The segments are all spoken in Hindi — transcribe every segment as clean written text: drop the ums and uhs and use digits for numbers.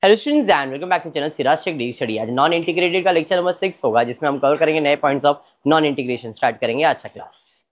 Hello students and welcome back to channel Siraj tech the study. आज नॉन इंटीग्रेटेड का लेक्चर नंबर 6 होगा, जिसमें हम कवर करेंगे नए points of non integration. Start करेंगे आज का क्लास।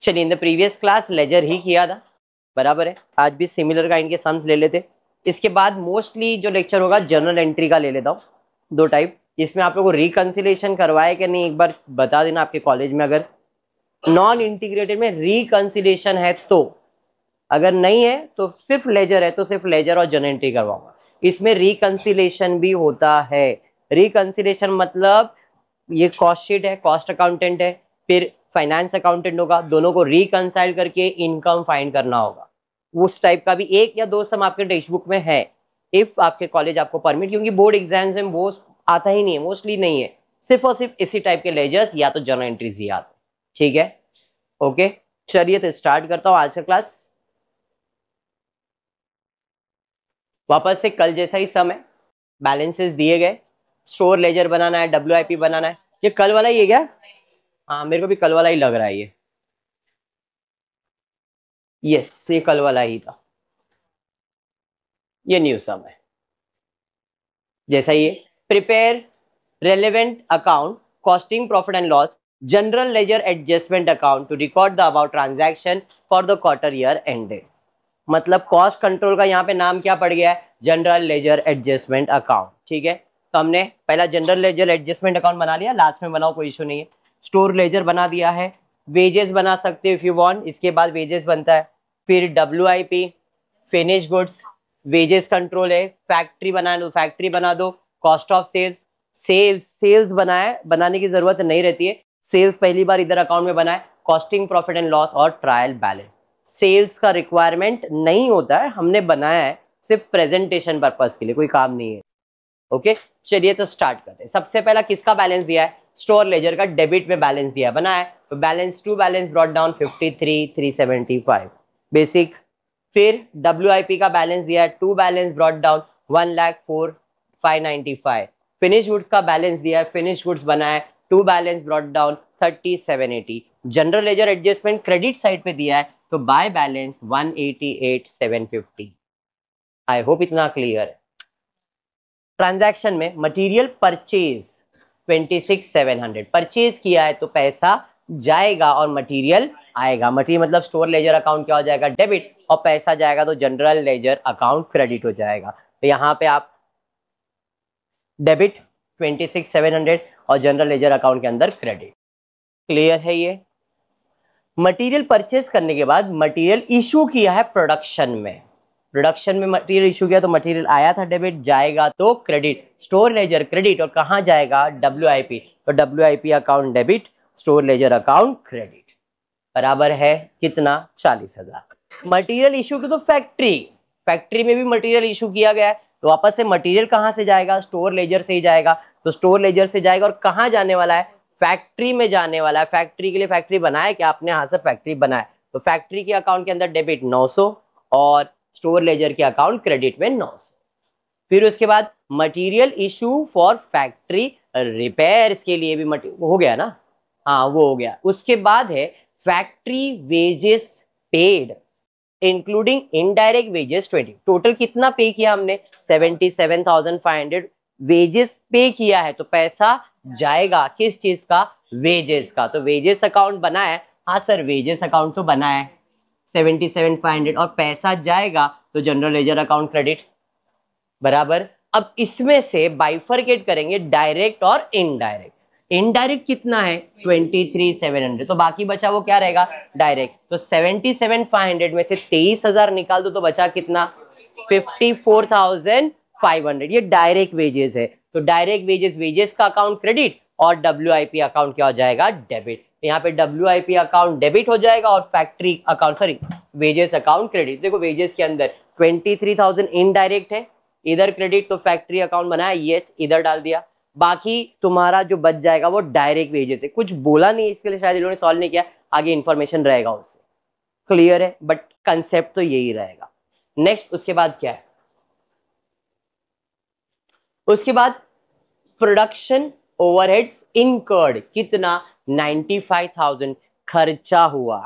चलिए, इन द प्रीवियस क्लास लेजर ही किया था, बराबर है। आज भी सिमिलर काइंड के सम्स ले लेते। इसके बाद मोस्टली जो लेक्चर होगा जनरल एंट्री का ले लेता हूँ, दो टाइप। इसमें आप लोगों को रिकंसिलेशन करवाए कि नहीं एक बार बता देना। आपके कॉलेज में अगर नॉन इंटीग्रेटेड में रिकंसिलेशन है तो, अगर नहीं है तो सिर्फ लेजर है तो सिर्फ लेजर और जनरल एंट्री करवाऊंगा। इसमें रिकंसिलेशन भी होता है। रिकंसिलेशन मतलब ये कॉस्ट शीट है, कॉस्ट अकाउंटेंट है, फिर फाइनेंस अकाउंटेंट होगा, दोनों को रिकंसाइल करके इनकम फाइंड करना होगा। उस टाइप का भी एक या दो सम आपके टेक्स्ट बुक में है, इफ आपके कॉलेज आपको परमिट, क्योंकि बोर्ड एग्जाम्स में वो आता ही नहीं है, मोस्टली नहीं है। सिर्फ और सिर्फ इसी टाइप के लेजर्स या तो जनरल एंट्रीज ही आते। ठीक है, ओके। चलिए तो स्टार्ट करता हूँ आज का क्लास। वापस से कल जैसा ही सम है, बैलेंसेस दिए गए, स्टोर लेजर बनाना है, WIP बनाना है। ये कल वाला ही है क्या? हाँ, मेरे को भी कल वाला ही लग रहा है ये। यस, ये कल वाला ही था। ये न्यू सम है जैसा ये। Prepare relevant account, costing profit and loss, general ledger adjustment account to record the about transaction for the quarter year ended. मतलब कॉस्ट कंट्रोल का यहाँ पे नाम क्या पड़ गया है? General ledger adjustment account. ठीक है, तो हमने पहला जनरल लेजर एडजस्टमेंट अकाउंट बना लिया, लास्ट में बनाओ कोई इशू नहीं है। स्टोर लेजर बना दिया है, वेजेस बना सकते हो इफ यू वांट, इसके बाद वेजेस बनता है। फिर WIP, finish goods, wages control है। फैक्ट्री बनाना तो फैक्ट्री बना दो। कॉस्ट ऑफ सेल्स, सेल्स बनाने की जरूरत नहीं रहती है, सेल्स पहली बार इधर अकाउंट में बनाए। कॉस्टिंग प्रॉफिट एंड लॉस और ट्रायल बैलेंस, सेल्स का रिक्वायरमेंट नहीं होता है, हमने बनाया है सिर्फ प्रेजेंटेशन पर्पस के लिए, कोई काम नहीं है। ओके, चलिए तो स्टार्ट करते हैं। सबसे पहला किसका बैलेंस दिया है? स्टोर लेजर का डेबिट में बैलेंस दिया है, बनाया है। तो balance to balance brought down 53,375 basic. फिर WIP का बैलेंस दिया है, to balance brought down 1,04,595। Finish goods का बैलेंस दिया है, फिनिश गुड्स बनाया है, to balance brought down 30,780। General ledger adjustment credit side पे दिया है, तो बाय बैलेंस 188,750। आई होप इतना क्लियर है। ट्रांजैक्शन में मटेरियल परचेज 26,700 परचेज किया है तो पैसा जाएगा और मटेरियल आएगा। मटेरियल मतलब स्टोर लेजर अकाउंट क्या हो जाएगा? डेबिट, और पैसा जाएगा तो जनरल लेजर अकाउंट क्रेडिट हो जाएगा। तो यहाँ पे आप डेबिट 26,700 और जनरल लेजर अकाउंट के अंदर क्रेडिट। क्लियर है ये? मटेरियल परचेज करने के बाद मटेरियल इशू किया है प्रोडक्शन में, प्रोडक्शन में मटेरियल इशू किया तो मटेरियल आया था डेबिट, जाएगा तो क्रेडिट। स्टोर लेजर क्रेडिट और कहाँ जाएगा? WIP, तो WIP account debit, store ledger account credit. बराबर है कितना? 40,000। Material issue to the factory, factory में भी मटेरियल इशू किया गया है, तो वापस से मटेरियल कहाँ से जाएगा? स्टोर लेजर से ही जाएगा। तो स्टोर लेजर से जाएगा और कहाँ जाने वाला है? फैक्ट्री में जाने वाला है। फैक्ट्री के लिए फैक्ट्री बनाया क्या आपने? हाँ सर, फैक्ट्री बनाया। तो फैक्ट्री के अकाउंट के अंदर डेबिट 900 और स्टोर लेजर के अकाउंट क्रेडिट में 900। फिर उसके बाद material issue for factory repairs के लिए भी हो गया ना? हाँ, वो हो गया। उसके बाद है factory wages paid including indirect wages 20। Total कितना पे किया हमने? 77,500 वेजेस पे किया है, तो पैसा जाएगा किस चीज का? वेजेस का। तो वेजेस अकाउंट बना है, हाँ सर वेजेस अकाउंट तो बना है 77,500 और पैसा जाएगा तो जनरल लेजर अकाउंट क्रेडिट। बराबर। अब इसमें से बाइफरकेट करेंगे डायरेक्ट और इनडायरेक्ट। इनडायरेक्ट कितना है? 23,700, तो बाकी बचा वो क्या रहेगा? डायरेक्ट। तो 77,500 में से 23,000 निकाल दो तो बचा कितना? 54,500। ये डायरेक्ट वेजेस है, तो डायरेक्ट वेजेस, वेजेस का अकाउंट क्रेडिट और WIP अकाउंट क्या हो जाएगा? डेबिट। यहाँ पे WIP अकाउंट डेबिट हो जाएगा और factory account wages account credit. देखो वेजेस के अंदर 23,000 इनडायरेक्ट है, इधर क्रेडिट, तो फैक्ट्री अकाउंट बनाया, यस इधर डाल दिया। बाकी तुम्हारा जो बच जाएगा वो डायरेक्ट वेजेस है। कुछ बोला नहीं इसके लिए, शायद इन्होंने सॉल्व नहीं किया, आगे इन्फॉर्मेशन रहेगा उससे। क्लियर है? बट कंसेप्ट तो यही रहेगा। नेक्स्ट उसके बाद क्या है? उसके बाद प्रोडक्शन ओवरहेड्स इनकर्ड, कितना 95,000 खर्चा हुआ,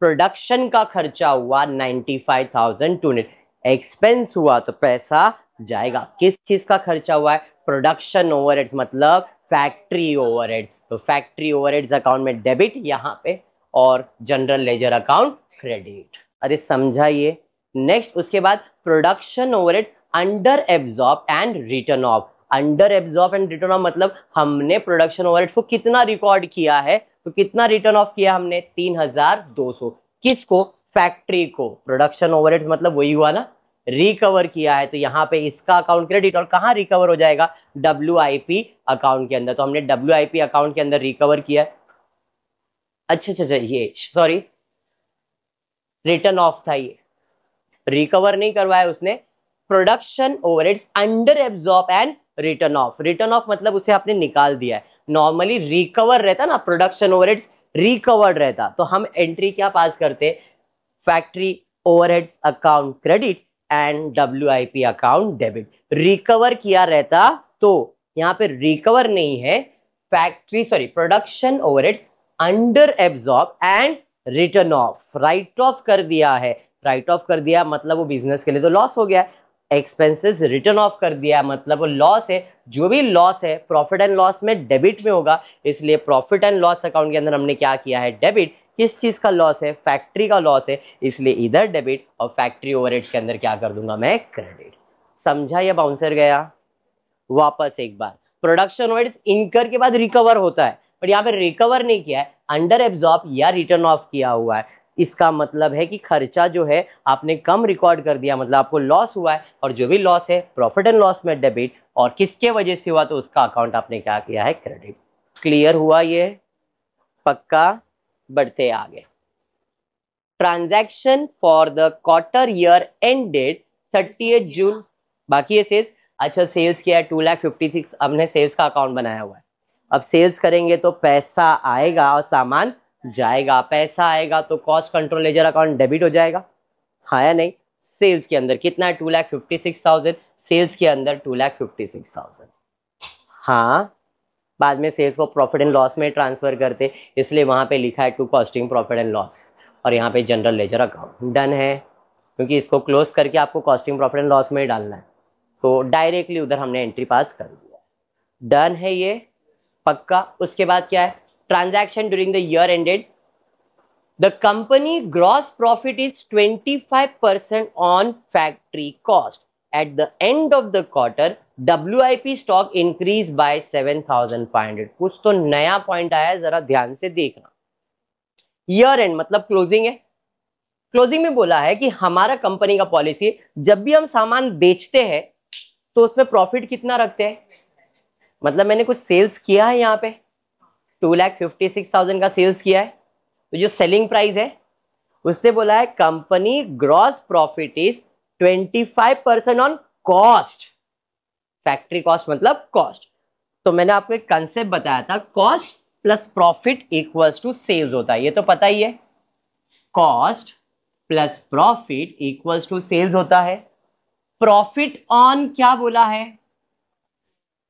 प्रोडक्शन का खर्चा हुआ 95,200, एक्सपेंस हुआ तो पैसा जाएगा। किस चीज का खर्चा हुआ है? प्रोडक्शन ओवरहेड्स मतलब फैक्ट्री ओवरहेड्स, तो फैक्ट्री ओवरहेड्स अकाउंट में डेबिट यहाँ पे, और जनरल लेजर अकाउंट क्रेडिट। अरे समझाइए। नेक्स्ट उसके बाद production overhead under absorb and return of. Under absorb and return of मतलब हमने प्रोडक्शन ओवरहेड्स को कितना रिकॉर्ड किया है, तो कितना रिटर्न ऑफ किया हमने? 3,200। किसको? फैक्ट्री को। प्रोडक्शन ओवरहेड्स मतलब वही हुआ ना, रिकवर किया है, तो यहाँ पे इसका अकाउंट क्रेडिट, और कहाँ रिकवर हो जाएगा? WIP अकाउंट के अंदर। तो हमने WIP अकाउंट के अंदर रिकवर किया। अच्छा, ये सॉरी रिटर्न ऑफ था, ये रिकवर नहीं करवाया उसने। Production overheads under absorb and return of. Return of मतलब उसे आपने निकाल दिया है। नॉर्मली रिकवर रहता ना, प्रोडक्शन ओवरहेड्स रिकवर्ड रहता, तो हम एंट्री क्या पास करते? Factory overheads account credit and WIP account debit. Recover किया रहता तो यहाँ पे रिकवर नहीं है, factory sorry production overheads under absorb and return of, right of कर दिया है। राइट ऑफ कर दिया मतलब वो बिजनेस के लिए तो लॉस हो गया। एक्सपेंसेस रिटर्न ऑफ कर दिया मतलब वो लॉस है। जो भी लॉस है प्रॉफिट एंड लॉस में डेबिट में होगा, इसलिए प्रॉफिट एंड लॉस अकाउंट के अंदर हमने क्या किया है? डेबिट। किस चीज का लॉस है? फैक्ट्री का लॉस है, इसलिए इधर डेबिट, और फैक्ट्री ओवरहेड्स के अंदर क्या कर दूंगा मैं? क्रेडिट। समझा या बाउंसर गया? वापस एक बार, प्रोडक्शन ओवरहेड्स इनकर के बाद रिकवर होता है, पर यहाँ पे रिकवर नहीं किया है, अंडर एब्जॉर्ब या रिटर्न ऑफ किया हुआ है। इसका मतलब है कि खर्चा जो है आपने कम रिकॉर्ड कर दिया, मतलब आपको लॉस हुआ है, और जो भी लॉस है प्रॉफिट एंड लॉस में डेबिट, और किसके वजह से हुआ? तो उसका अकाउंट आपने क्या किया है? क्रेडिट। क्लियर हुआ ये? पक्का? बढ़ते आगे। Transaction for the quarter year ended 30 जून। बाकी है सेल्स। अच्छा सेल्स किया है 2,56,000, हमने सेल्स का अकाउंट बनाया हुआ है। अब सेल्स करेंगे तो पैसा आएगा और सामान जाएगा। पैसा आएगा तो cost control ledger account debit हो जाएगा, हाँ या नहीं? सेल्स के अंदर कितना है? 2,56,000। सेल्स के अंदर 2,56,000। हाँ, बाद में सेल्स को प्रॉफिट एंड लॉस में ट्रांसफर करते, इसलिए वहां पे लिखा है to costing profit and loss, और यहाँ पे जनरल लेजर अकाउंट। डन है, क्योंकि इसको क्लोज करके आपको कॉस्टिंग प्रॉफिट एंड लॉस में ही डालना है, तो डायरेक्टली उधर हमने एंट्री पास कर दिया। डन है ये? पक्का? उसके बाद क्या है? Transaction during the year ended, the company gross profit is 25% on factory cost. At the end of the quarter WIP stock increase by 7,500। कुछ तो नया पॉइंट आया है, जरा ध्यान से देखना। ईयर एंड मतलब क्लोजिंग है। क्लोजिंग में बोला है कि हमारा कंपनी का पॉलिसी, जब भी हम सामान बेचते हैं तो उसमें प्रॉफिट कितना रखते हैं? मतलब मैंने कुछ सेल्स किया है, यहाँ पे 2,56,000 का सेल्स किया है, तो जो सेलिंग प्राइस है उसने बोला है company gross profit is 25% on cost. Factory cost मतलब कॉस्ट। तो मैंने आपको एक कंसेप्ट बताया था, cost plus profit equals to sales होता है, ये तो पता ही है। Cost plus profit equals to sales होता है। प्रॉफिट ऑन क्या बोला है?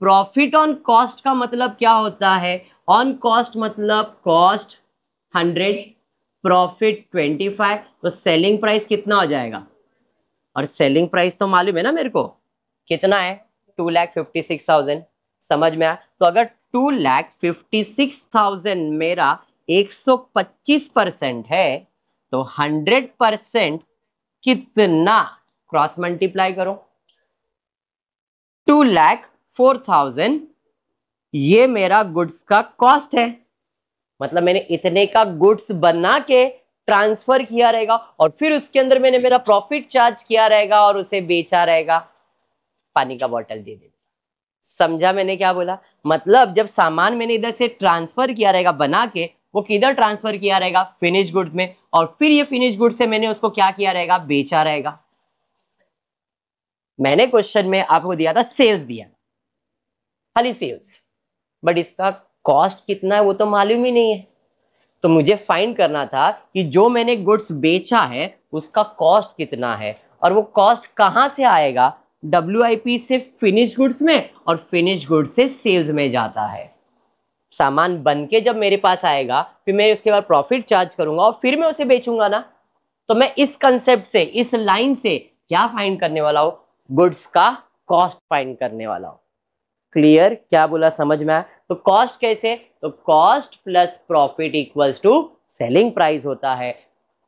प्रॉफिट ऑन कॉस्ट का मतलब क्या होता है? ऑन कॉस्ट मतलब कॉस्ट 100, प्रॉफिट 25, तो सेलिंग प्राइस कितना हो जाएगा? और सेलिंग प्राइस तो मालूम है ना मेरे को, कितना है? 2,56,000। समझ में आया? तो अगर 2,56,000 मेरा 125% है, तो 100% कितना? क्रॉस मल्टीप्लाई करो, 2,04,000 ये मेरा गुड्स का कॉस्ट है, मतलब मैंने इतने का गुड्स बना के ट्रांसफर किया रहेगा, और फिर उसके अंदर मैंने मेरा प्रॉफिट चार्ज किया रहेगा और उसे बेचा रहेगा, पानी का बोतल दे देगा। समझा मैंने क्या बोला? मतलब जब सामान मैंने इधर से ट्रांसफर किया रहेगा बना के, वो किधर ट्रांसफर किया रहेगा? फिनिश गुड्स में, और फिर ये फिनिश गुड्स से मैंने उसको क्या किया रहेगा? बेचा रहेगा। मैंने क्वेश्चन में आपको दिया था सेल्स, दिया खाली सेल्स, बट इसका कॉस्ट कितना है वो तो मालूम ही नहीं है। तो मुझे फाइंड करना था कि जो मैंने गुड्स बेचा है उसका कॉस्ट कितना है, और वो कॉस्ट कहां से आएगा? WIP से फिनिश गुड्स में और फिनिश गुड्स से सेल्स में जाता है। सामान बन के जब मेरे पास आएगा फिर मैं उसके बाद प्रॉफिट चार्ज करूंगा और फिर मैं उसे बेचूंगा ना। तो मैं इस कंसेप्ट से, इस लाइन से क्या फाइंड करने वाला हूं? गुड्स का कॉस्ट फाइंड करने वाला हूं। क्लियर? क्या बोला, समझ में आया? तो कॉस्ट कैसे? तो cost plus profit equals to selling price होता है।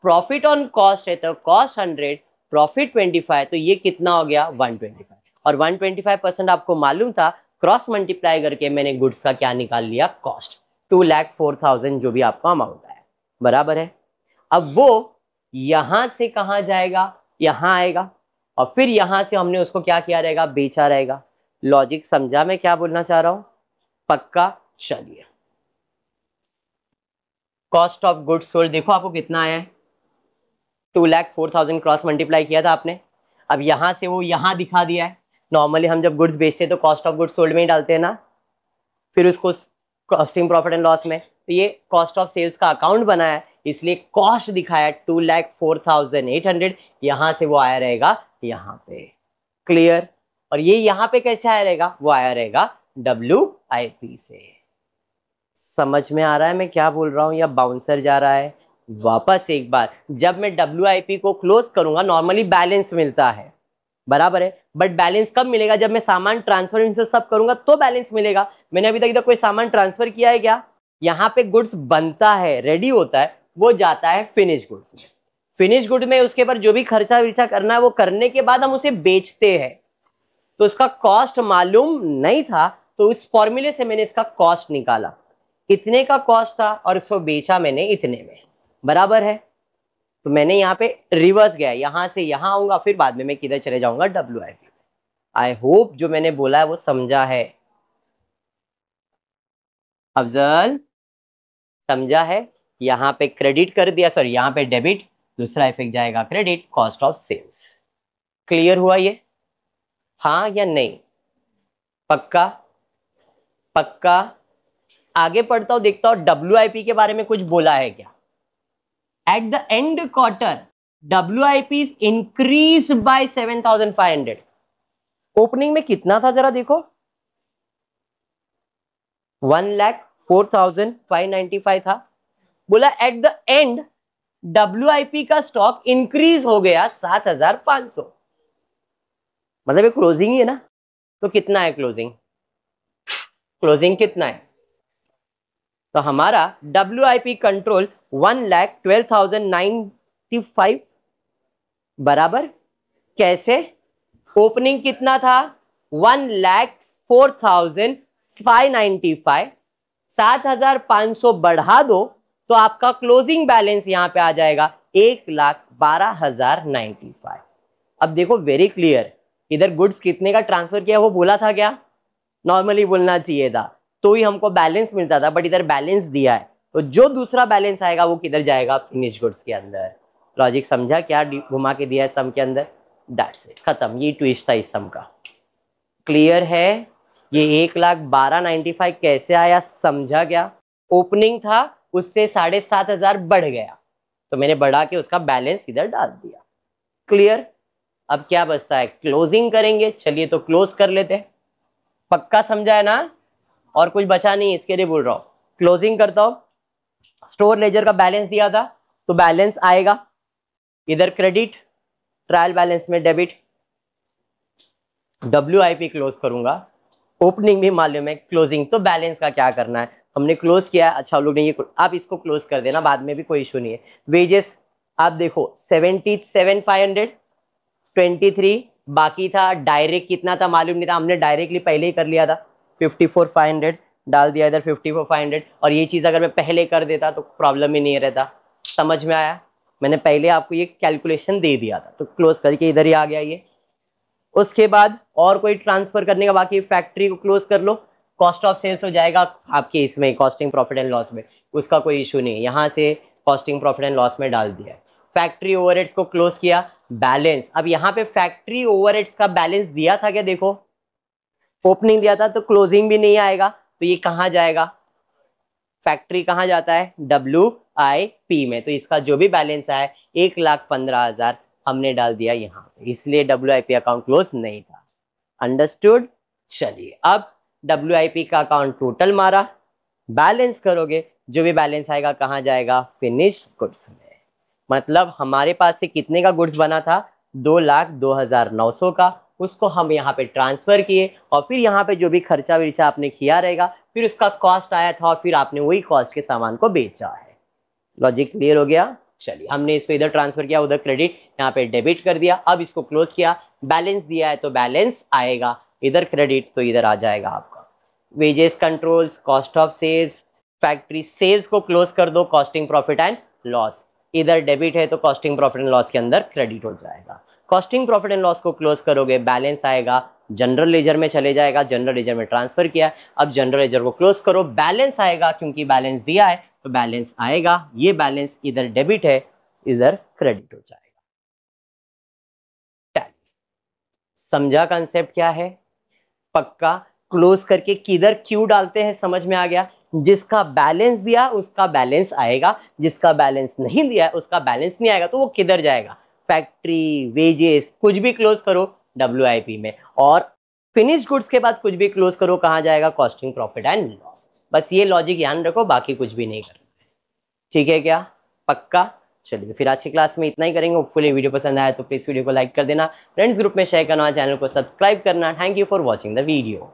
प्रॉफिट ऑन कॉस्ट है तो कॉस्ट 100, प्रॉफिट 25, तो ये कितना हो गया? 125। और 125% आपको मालूम था, क्रॉस मल्टीप्लाई करके मैंने गुड्स का क्या निकाल लिया? कॉस्ट। 2,04,000 जो भी आपका अमाउंट है, बराबर है। अब वो यहां से कहां जाएगा? यहां आएगा और फिर यहां से हमने उसको क्या किया रहेगा? बेचा रहेगा। लॉजिक समझा मैं क्या बोलना चाह रहा हूं? पक्का? चलिए, कॉस्ट ऑफ गुड्स सोल्ड देखो आपको कितना आया है? 2,04,000 क्रॉस मल्टीप्लाई किया था आपने। अब यहां से वो यहां दिखा दिया है। नॉर्मली हम जब गुड्स बेचते हैं तो कॉस्ट ऑफ गुड्स सोल्ड में ही डालते हैं ना, फिर उसको कॉस्टिंग प्रॉफिट एंड लॉस में। तो ये कॉस्ट ऑफ सेल्स का अकाउंट बनाया है, इसलिए कॉस्ट दिखाया 2,04,800। यहां से वो आया रहेगा यहां पे। क्लियर? और ये यहां पे कैसे आया रहेगा? वो आया रहेगा WIP से। समझ में आ रहा है मैं क्या बोल रहा हूं या बाउंसर जा रहा है? वापस एक बार, जब मैं WIP को क्लोज करूंगा नॉर्मली बैलेंस मिलता है, बराबर है। बट बैलेंस कब मिलेगा? जब मैं सामान ट्रांसफर इनसे सब करूंगा तो बैलेंस मिलेगा। मैंने अभी तक इधर कोई सामान ट्रांसफर किया है क्या? यहाँ पे गुड्स बनता है, रेडी होता है, वो जाता है फिनिश गुड्स में। फिनिश गुड में उसके ऊपर जो भी खर्चा विर्चा करना है वो करने के बाद हम उसे बेचते हैं। तो उसका कॉस्ट मालूम नहीं था, तो इस फॉर्मूले से मैंने इसका कॉस्ट निकाला। इतने का कॉस्ट था और इसको बेचा मैंने इतने में, बराबर है। तो मैंने यहाँ पे रिवर्स गया, यहां से यहां आऊंगा, फिर बाद में मैं किधर चले जाऊंगा? WIP। आई होप जो मैंने बोला है वो समझा है। अफजल, समझा है? यहाँ पे क्रेडिट कर दिया, सॉरी यहाँ पे डेबिट, दूसरा इफेक्ट जाएगा credit, cost of sales. Clear हुआ ये? हाँ या नहीं? पक्का? पक्का? आगे पढ़ता हूं, देखता हूं WIP के बारे में कुछ बोला है क्या। At the end quarter WIP is increase by 7,500। Opening में कितना था जरा देखो? 1,04,595 था। बोला एट द एंड WIP का स्टॉक इंक्रीज हो गया 7,500। मतलब ये क्लोजिंग ही है ना। तो कितना है क्लोजिंग? क्लोजिंग कितना है? तो हमारा WIP कंट्रोल 1,12,095, बराबर। कैसे? ओपनिंग कितना था? 1,04,595। 7,500 बढ़ा दो तो आपका क्लोजिंग बैलेंस यहां पे आ जाएगा 1,12,095। अब देखो वेरी क्लियर, इधर गुड्स कितने का ट्रांसफर किया वो बोला था क्या? नॉर्मली बोलना चाहिए था, तो ही हमको बैलेंस मिलता था, बट इधर बैलेंस दिया है, तो जो दूसरा बैलेंस आएगा वो किधर जाएगा? फिनिश गुड्स के अंदर। लॉजिक समझा क्या घुमा के दिया है सम के अंदर? दैट्स इट, खत्म। ये ट्विस्ट था इस सम का। क्लियर है? ये 1,12,95 कैसे आया समझा क्या? ओपनिंग था, उससे 7,500 बढ़ गया, तो मैंने बढ़ा के उसका बैलेंस इधर डाल दिया। क्लियर? अब क्या बचता है? क्लोजिंग करेंगे। चलिए तो क्लोज कर लेते हैं। पक्का समझा है ना? और कुछ बचा नहीं, इसके लिए बोल रहा हूं। क्लोजिंग करता हूं। स्टोर लेजर का बैलेंस दिया था तो बैलेंस आएगा इधर क्रेडिट, ट्रायल बैलेंस में डेबिट। WIP क्लोज करूंगा, ओपनिंग भी मालूम है, क्लोजिंग तो बैलेंस का क्या करना है, हमने क्लोज किया है। अच्छा लोग ने ये, आप इसको क्लोज कर देना, बाद में भी कोई इशू नहीं है। वेजेस आप देखो 77,523 बाकी था। डायरेक्ट कितना था मालूम नहीं था, हमने डायरेक्टली पहले ही कर लिया था। 54,500 डाल दिया इधर, 54,500। और ये चीज अगर मैं पहले कर देता तो प्रॉब्लम ही नहीं रहता। समझ में आया? मैंने पहले आपको ये कैलकुलेशन दे दिया था, तो क्लोज करके इधर ही आ गया ये। उसके बाद और कोई ट्रांसफर करने का बाकी, फैक्ट्री को क्लोज कर लो, कॉस्ट ऑफ सेल्स हो जाएगा आपके इसमें कॉस्टिंग प्रॉफिट एंड लॉस में, उसका कोई इशू नहीं है। यहाँ से कॉस्टिंग प्रॉफिट एंड लॉस में डाल दिया। फैक्ट्री ओवरहेड्स को क्लोज किया, बैलेंस। अब यहाँ पे फैक्ट्री ओवरहेड्स का बैलेंस दिया था क्या? देखो ओपनिंग दिया था तो क्लोजिंग भी नहीं आएगा, तो ये कहाँ जाएगा? फैक्ट्री कहाँ जाता है? WIP में। तो इसका जो भी बैलेंस आया 1,15,000 हमने डाल दिया यहाँ पे, इसलिए WIP अकाउंट क्लोज नहीं था। अंडरस्टूड। चलिए अब WIP का अकाउंट टोटल मारा, बैलेंस करोगे, जो भी बैलेंस आएगा कहाँ जाएगा, फिनिश गुड्स में। मतलब हमारे पास से कितने का गुड्स बना था, 2,02,900 का, उसको हम यहाँ पे ट्रांसफर किए और फिर यहाँ पे जो भी खर्चा विर्चा आपने किया रहेगा फिर उसका कॉस्ट आया था और फिर आपने वही कॉस्ट के सामान को बेचा है। लॉजिक क्लियर हो गया। चलिए हमने इसको इधर ट्रांसफर किया, उधर क्रेडिट, यहाँ पे डेबिट कर दिया। अब इसको क्लोज किया, बैलेंस दिया है तो बैलेंस आएगा, इधर क्रेडिट तो इधर आ जाएगा आपका। Wages controls, cost of sales, factory sales को क्लोज कर दो, कॉस्टिंग प्रॉफिट एंड लॉस, इधर डेबिट है तो कॉस्टिंग प्रॉफिट एंड लॉस के अंदर क्रेडिट हो जाएगा। कॉस्टिंग प्रॉफिट एंड लॉस को क्लोज करोगे, बैलेंस आएगा, जनरल लेजर में चले जाएगा, जनरल लेजर में ट्रांसफर किया। अब जनरल लेजर को क्लोज करो, बैलेंस आएगा, क्योंकि बैलेंस दिया है तो बैलेंस आएगा। ये बैलेंस इधर डेबिट है, इधर क्रेडिट हो जाएगा। समझा कंसेप्ट क्या है? पक्का। क्लोज करके किधर क्यू डालते हैं, समझ में आ गया। जिसका बैलेंस दिया उसका बैलेंस आएगा, जिसका बैलेंस नहीं दिया उसका बैलेंस नहीं आएगा, तो वो किधर जाएगा, फैक्ट्री, वेजेस, कुछ भी क्लोज करो WIP में, और फिनिश गुड्स के बाद कुछ भी क्लोज करो, कहाँ जाएगा, कॉस्टिंग प्रॉफिट एंड लॉस। बस ये लॉजिक ध्यान रखो, बाकी कुछ भी नहीं करना है। ठीक है क्या? पक्का। चलिए फिर आज की क्लास में इतना ही करेंगे। होपफुली वीडियो पसंद आया तो प्लीज वीडियो को लाइक कर देना, फ्रेंड्स ग्रुप में शेयर करना, चैनल को सब्सक्राइब करना। Thank you for watching the video.